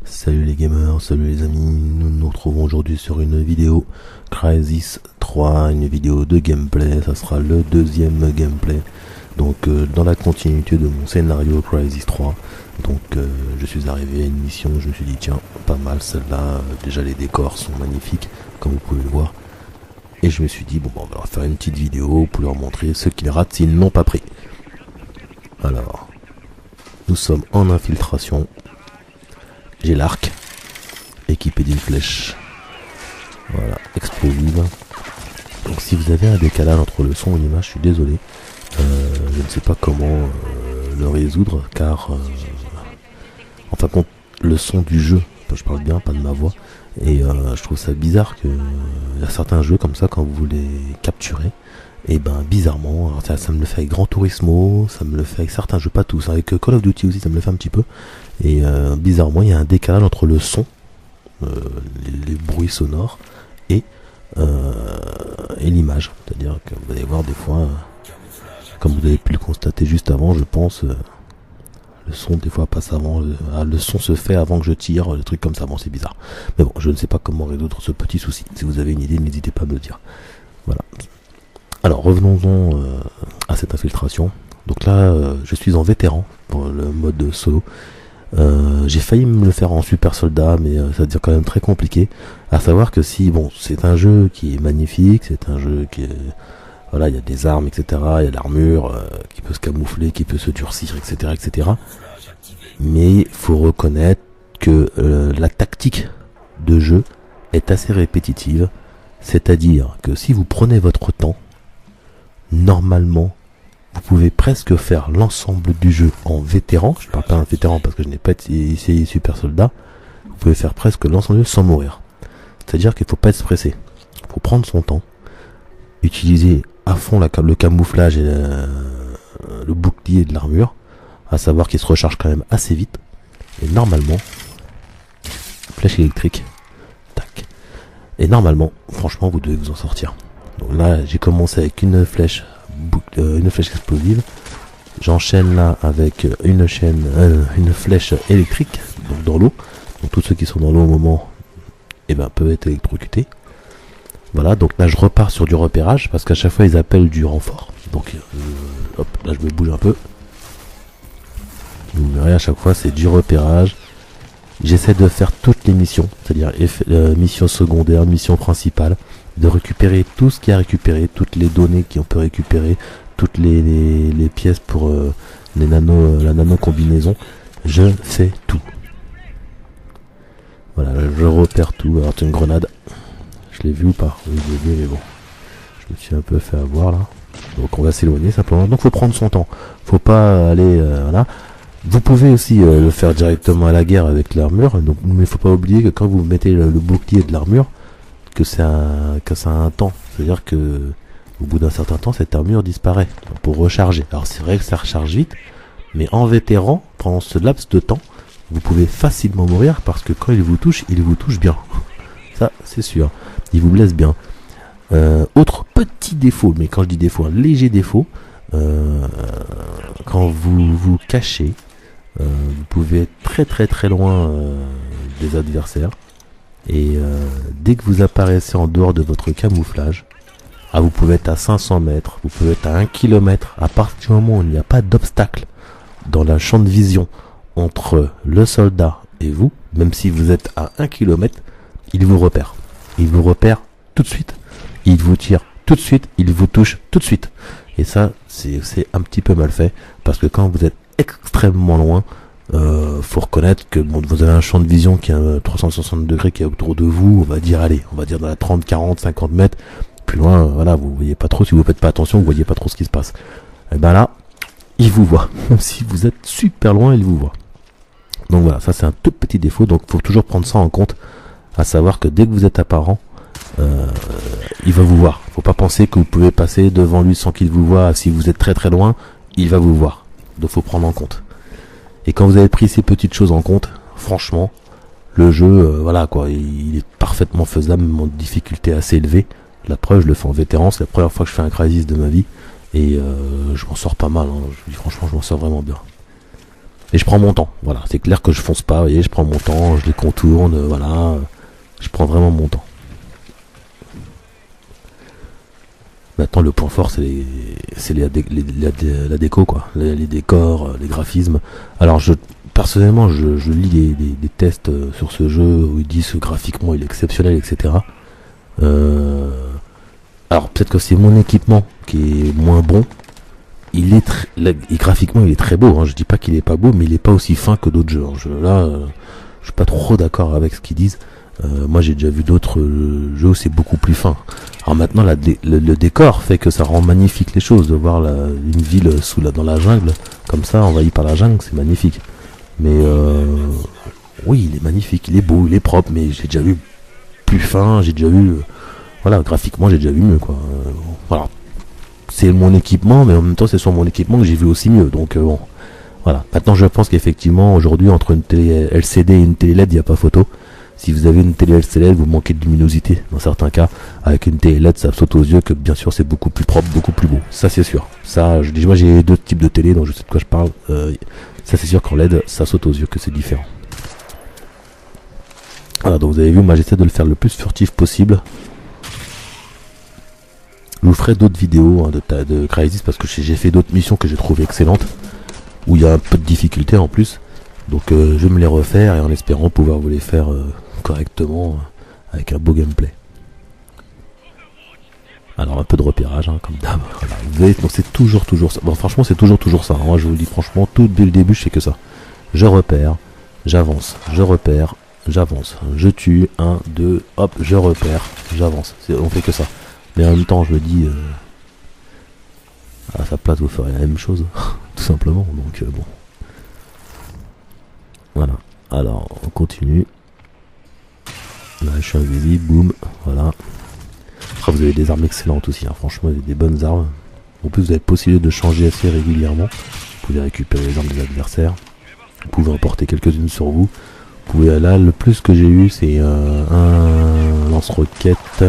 Salut les gamers, salut les amis, nous nous retrouvons aujourd'hui sur une vidéo Crysis 3, une vidéo de gameplay, ça sera le deuxième gameplay, donc dans la continuité de mon scénario Crysis 3, donc je suis arrivé à une mission, je me suis dit tiens, pas mal celle-là, déjà les décors sont magnifiques, comme vous pouvez le voir, et je me suis dit bon on va leur faire une petite vidéo pour leur montrer ce qu'ils ratent s'ils n'ont pas pris. Alors, nous sommes en infiltration. J'ai l'arc, équipé d'une flèche, voilà, explosive. Donc si vous avez un décalage entre le son et l'image, je suis désolé. Je ne sais pas comment le résoudre, car en fin de compte, le son du jeu, je parle bien, pas de ma voix, et je trouve ça bizarre que y a certains jeux comme ça, quand vous les capturez, et ben bizarrement, alors ça me le fait avec Gran Turismo, ça me le fait avec certains jeux, pas tous, avec Call of Duty aussi ça me le fait un petit peu, et bizarrement il y a un décalage entre le son, les bruits sonores, et l'image, c'est-à-dire que vous allez voir des fois, comme vous avez pu le constater juste avant, je pense, le son des fois passe avant, le son se fait avant que je tire, le truc comme ça, bon c'est bizarre, mais bon je ne sais pas comment résoudre ce petit souci, si vous avez une idée n'hésitez pas à me le dire, voilà. Alors revenons-en à cette infiltration. Donc là, je suis en vétéran pour le mode solo. J'ai failli me le faire en super soldat, mais ça devient quand même très compliqué. À savoir que si, bon, c'est un jeu qui est magnifique, c'est un jeu qui est... Voilà, il y a des armes, etc. Il y a l'armure qui peut se camoufler, qui peut se durcir, etc. etc. Mais il faut reconnaître que la tactique de jeu est assez répétitive. C'est-à-dire que si vous prenez votre temps, normalement, vous pouvez presque faire l'ensemble du jeu en vétéran. Je parle pas d'un vétéran parce que je n'ai pas essayé super soldat. Vous pouvez faire presque l'ensemble du jeu sans mourir. C'est-à-dire qu'il faut pas être stressé. Il faut prendre son temps, utiliser à fond le camouflage et le bouclier de l'armure, à savoir qu'il se recharge quand même assez vite. Et normalement, flèche électrique, tac. Et normalement, franchement, vous devez vous en sortir. Donc là, j'ai commencé avec une flèche explosive. J'enchaîne là avec une flèche électrique, donc dans l'eau. Donc tous ceux qui sont dans l'eau au moment, peuvent être électrocutés. Voilà, donc là je repars sur du repérage parce qu'à chaque fois ils appellent du renfort. Donc hop, là je me bouge un peu. Vous verrez, à chaque fois c'est du repérage. J'essaie de faire toutes les missions, c'est-à-dire missions secondaires, missions principales, de récupérer tout ce qu'il y a à récupérer, toutes les données qu'on peut récupérer, toutes les pièces pour la nano combinaison. Je fais tout. Voilà, je repère tout. Alors c'est une grenade. Je l'ai vu ou pas? Oui, je l'ai vu, mais bon. Je me suis un peu fait avoir là. Donc on va s'éloigner simplement. Donc faut prendre son temps. Faut pas aller voilà. Vous pouvez aussi le faire directement à la guerre avec l'armure, donc mais il faut pas oublier que quand vous mettez le bouclier de l'armure, que ça a un temps, c'est-à-dire que au bout d'un certain temps cette armure disparaît pour recharger. Alors c'est vrai que ça recharge vite, mais en vétéran, pendant ce laps de temps, vous pouvez facilement mourir parce que quand il vous touche bien. Ça c'est sûr, il vous blesse bien. Autre petit défaut, mais quand je dis défaut, un léger défaut, quand vous vous cachez, vous pouvez être très très très loin des adversaires et dès que vous apparaissez en dehors de votre camouflage, vous pouvez être à 500 mètres, vous pouvez être à 1 km, à partir du moment où il n'y a pas d'obstacle dans la champ de vision entre le soldat et vous, même si vous êtes à 1 km, il vous repère. Il vous repère tout de suite, il vous tire tout de suite, il vous touche tout de suite. Et ça, c'est un petit peu mal fait, parce que quand vous êtes extrêmement loin, faut reconnaître que bon, vous avez un champ de vision qui est à 360 degrés qui est autour de vous, on va dire dans la 30, 40, 50 mètres, plus loin, voilà, vous voyez pas trop, si vous faites pas attention, vous voyez pas trop ce qui se passe. Et ben là, il vous voit, même si vous êtes super loin, il vous voit. Donc voilà, ça c'est un tout petit défaut, donc faut toujours prendre ça en compte, à savoir que dès que vous êtes apparent, il va vous voir. Faut pas penser que vous pouvez passer devant lui sans qu'il vous voie. Si vous êtes très très loin, il va vous voir. Donc faut prendre en compte. Et quand vous avez pris ces petites choses en compte, franchement, le jeu, voilà quoi, il est parfaitement faisable, même en difficulté assez élevée. La preuve, je le fais en vétéran, c'est la première fois que je fais un Crysis de ma vie, et je m'en sors pas mal. Hein. Je dis franchement, je m'en sors vraiment bien. Et je prends mon temps, voilà, c'est clair que je fonce pas, vous voyez, je prends mon temps, je les contourne, voilà, je prends vraiment mon temps. Maintenant le point fort c'est la déco quoi, les décors, les graphismes. Alors personnellement je lis des tests sur ce jeu où ils disent que graphiquement il est exceptionnel, etc. Alors peut-être que c'est mon équipement qui est moins bon. Graphiquement il est très beau, hein. Je dis pas qu'il est pas beau, mais il est pas aussi fin que d'autres jeux. Je suis pas trop d'accord avec ce qu'ils disent. Moi j'ai déjà vu d'autres jeux où c'est beaucoup plus fin. Alors maintenant le décor fait que ça rend magnifique les choses, de voir une ville dans la jungle, comme ça envahie par la jungle, c'est magnifique. Mais oui, il est magnifique, il est beau, il est propre, mais j'ai déjà vu plus fin, j'ai déjà vu voilà, graphiquement j'ai déjà vu mieux quoi. Voilà. C'est mon équipement, mais en même temps c'est sur mon équipement que j'ai vu aussi mieux, donc bon. Voilà. Maintenant je pense qu'effectivement aujourd'hui entre une télé LCD et une télé LED il n'y a pas photo. Si vous avez une télé LCD, vous manquez de luminosité dans certains cas. Avec une télé LED, ça saute aux yeux que bien sûr c'est beaucoup plus propre, beaucoup plus beau. Ça c'est sûr. Ça, moi j'ai deux types de télé, donc je sais de quoi je parle. Ça c'est sûr qu'en LED, ça saute aux yeux que c'est différent. Voilà, donc vous avez vu, moi j'essaie de le faire le plus furtif possible. Je vous ferai d'autres vidéos hein, de Crysis parce que j'ai fait d'autres missions que j'ai trouvées excellentes. Où il y a un peu de difficulté en plus. Donc je vais me les refaire et en espérant pouvoir vous les faire correctement avec un beau gameplay. Alors un peu de repérage hein, comme d'hab. Voilà. Donc c'est toujours ça. Bon franchement c'est toujours ça. Moi je vous le dis franchement, tout dès le début je fais que ça. Je repère, j'avance, je repère, j'avance. Je tue, 1, 2, hop, je repère, j'avance. On fait que ça. Mais en même temps je me dis à sa place vous ferez la même chose. Tout simplement. Donc bon. Voilà. Alors on continue. Là je suis invisible, boum, voilà. Après vous avez des armes excellentes aussi, hein. Franchement vous avez des bonnes armes. En plus vous avez possibilité de changer assez régulièrement. Vous pouvez récupérer les armes des adversaires. Vous pouvez en porter quelques-unes sur vous. Vous pouvez, là le plus que j'ai eu c'est un lance-roquette,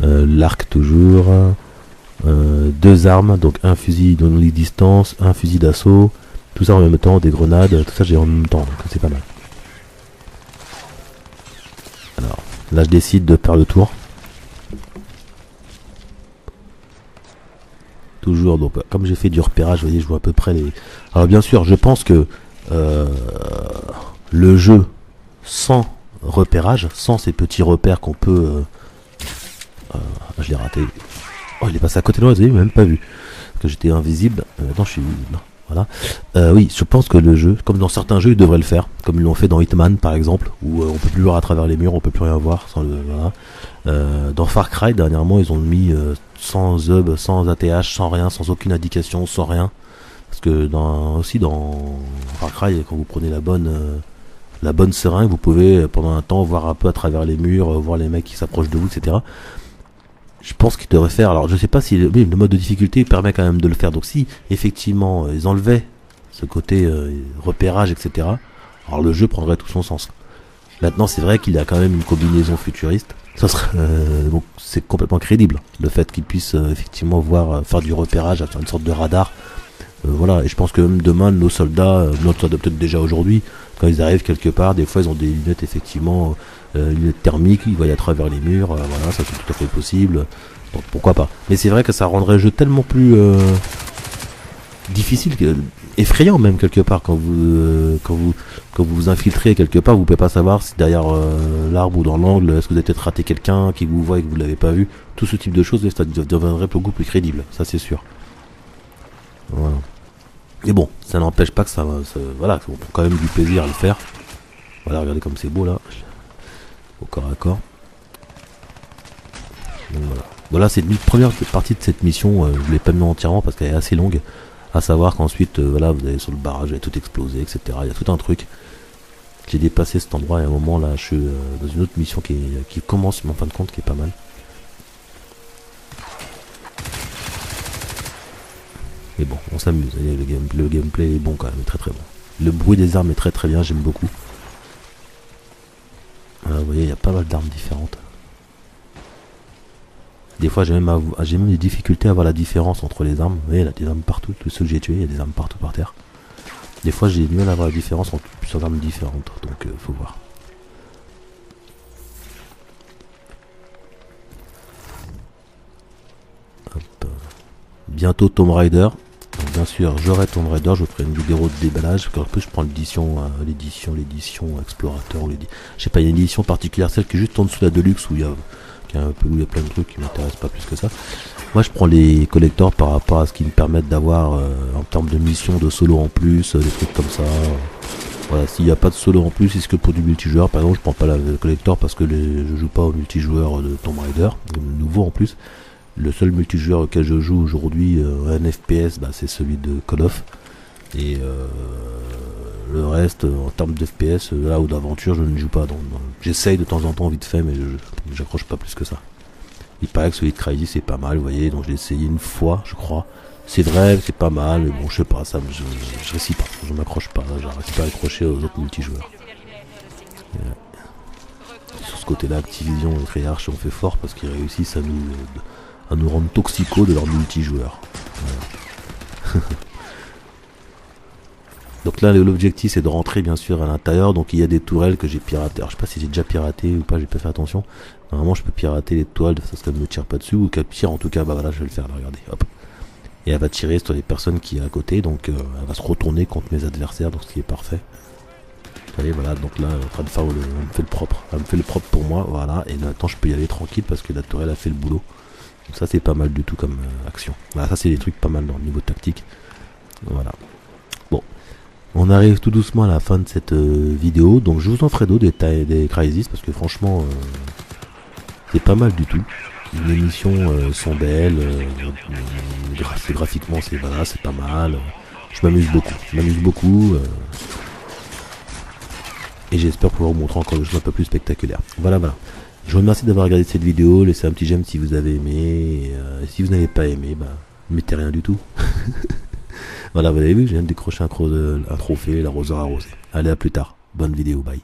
l'arc toujours, 2 armes, donc un fusil de longue distance, un fusil d'assaut, tout ça en même temps, des grenades, tout ça j'ai en même temps, donc c'est pas mal. Alors, là je décide de faire le tour. Toujours, donc comme j'ai fait du repérage, vous voyez, je vois à peu près les... Alors bien sûr, je pense que le jeu sans repérage, sans ces petits repères qu'on peut... je l'ai raté. Oh, il est passé à côté de moi, vous avez même pas vu. Parce que j'étais invisible, maintenant je suis visible. Voilà. Oui, je pense que le jeu, comme dans certains jeux, ils devraient le faire, comme ils l'ont fait dans Hitman par exemple, où on peut plus voir à travers les murs, on peut plus rien voir sans le. Voilà. Dans Far Cry dernièrement, ils ont mis sans hub, sans ATH, sans rien, sans aucune indication, sans rien. Parce que dans Far Cry, quand vous prenez la bonne seringue, vous pouvez pendant un temps voir un peu à travers les murs, voir les mecs qui s'approchent de vous, etc. Je pense qu'ils devraient faire, alors je sais pas si le mode de difficulté permet quand même de le faire, donc si effectivement ils enlevaient ce côté repérage, etc., alors le jeu prendrait tout son sens. Maintenant c'est vrai qu'il y a quand même une combinaison futuriste, ça serait, donc c'est complètement crédible, le fait qu'ils puissent effectivement faire du repérage, faire une sorte de radar, voilà, et je pense que même demain nos soldats, peut-être déjà aujourd'hui, quand ils arrivent quelque part, des fois ils ont des lunettes effectivement... lunettes thermiques, ils voient à travers les murs, voilà, ça c'est tout à fait possible, donc pourquoi pas. Mais c'est vrai que ça rendrait le jeu tellement plus difficile, effrayant même quelque part, quand vous infiltrez quelque part, vous pouvez pas savoir si derrière l'arbre ou dans l'angle, est-ce que vous avez peut-être raté quelqu'un qui vous voit et que vous l'avez pas vu, tout ce type de choses, ça deviendrait beaucoup plus crédible, ça c'est sûr. Voilà. Et bon, ça n'empêche pas que voilà, on prend quand même du plaisir à le faire. Voilà, regardez comme c'est beau là. Au corps à corps. Donc voilà, c'est une première partie de cette mission, je ne l'ai pas mis entièrement parce qu'elle est assez longue. À savoir qu'ensuite, voilà, vous allez sur le barrage, vous allez tout exploser, etc. Il y a tout un truc. J'ai dépassé cet endroit et à un moment là, je suis dans une autre mission qui commence, mais en fin de compte, qui est pas mal. Mais bon, on s'amuse, le gameplay est bon quand même, très très bon. Le bruit des armes est très très bien, j'aime beaucoup. Voilà, vous voyez, il y a pas mal d'armes différentes. Des fois, j'ai même des difficultés à voir la différence entre les armes. Vous voyez, il y a des armes partout. Tous ceux que j'ai tués, il y a des armes partout par terre. Des fois j'ai du mal à voir la différence entre plusieurs armes différentes, donc faut voir. Hop. Bientôt Tomb Raider. Donc, bien sûr, j'aurai Tomb Raider, je ferai une vidéo de déballage, parce qu'en plus je prends l'édition Explorateur, ou je sais pas, il y a une édition particulière, celle qui est juste en dessous de la Deluxe, où il y a plein de trucs qui m'intéressent pas plus que ça. Moi je prends les collectors par rapport à ce qu'ils me permettent d'avoir en termes de missions, de solo en plus, des trucs comme ça. Voilà, s'il n'y a pas de solo en plus, c'est que pour du multijoueur. Par exemple, je prends pas la collector parce que je joue pas au multijoueur de Tomb Raider, nouveau en plus. Le seul multijoueur auquel je joue aujourd'hui, un FPS, c'est celui de Call of. Et le reste, en termes de FPS, là ou d'aventure, je ne joue pas. Donc, j'essaye de temps en temps vite fait, mais j'accroche pas plus que ça. Il paraît que celui de Crysis c'est pas mal, vous voyez, donc j'ai essayé une fois, je crois. C'est vrai, c'est pas mal, mais bon, je sais pas, je réussis pas, je m'accroche pas, j'arrive pas à accrocher aux autres multijoueurs. Sur ce côté-là, Activision et Treyarch ont fait fort parce qu'ils réussissent à nous rendre toxicos de leurs multijoueurs. Voilà. Donc là, l'objectif c'est de rentrer bien sûr à l'intérieur. Donc il y a des tourelles que j'ai piratées. Alors je sais pas si j'ai déjà piraté ou pas, j'ai pas fait attention. Normalement, je peux pirater les toiles de façon qu'elle ne me tire pas dessus ou qu'elle tire. En tout cas, voilà, je vais le faire. Là, regardez, hop. Et elle va tirer sur les personnes qui est à côté. Donc elle va se retourner contre mes adversaires. Donc ce qui est parfait. Vous voyez, voilà. Donc là, elle est en train de faire elle me fait le propre. Elle me fait le propre pour moi. Voilà. Et maintenant, je peux y aller tranquille parce que la tourelle a fait le boulot. Donc ça, c'est pas mal du tout comme action. Voilà, ça c'est des trucs pas mal dans le niveau tactique. Voilà. Bon. On arrive tout doucement à la fin de cette vidéo, donc je vous en ferai d'autres des Crysis parce que franchement c'est pas mal du tout. Les émissions sont belles, graphiquement c'est pas mal. Je m'amuse beaucoup et j'espère pouvoir vous montrer encore des choses un peu plus spectaculaires. Voilà. Je vous remercie d'avoir regardé cette vidéo, laissez un petit j'aime si vous avez aimé, et si vous n'avez pas aimé, mettez rien du tout. Voilà, vous avez vu, je viens de décrocher un trophée, l'arroseur arrosé. Allez, à plus tard. Bonne vidéo, bye.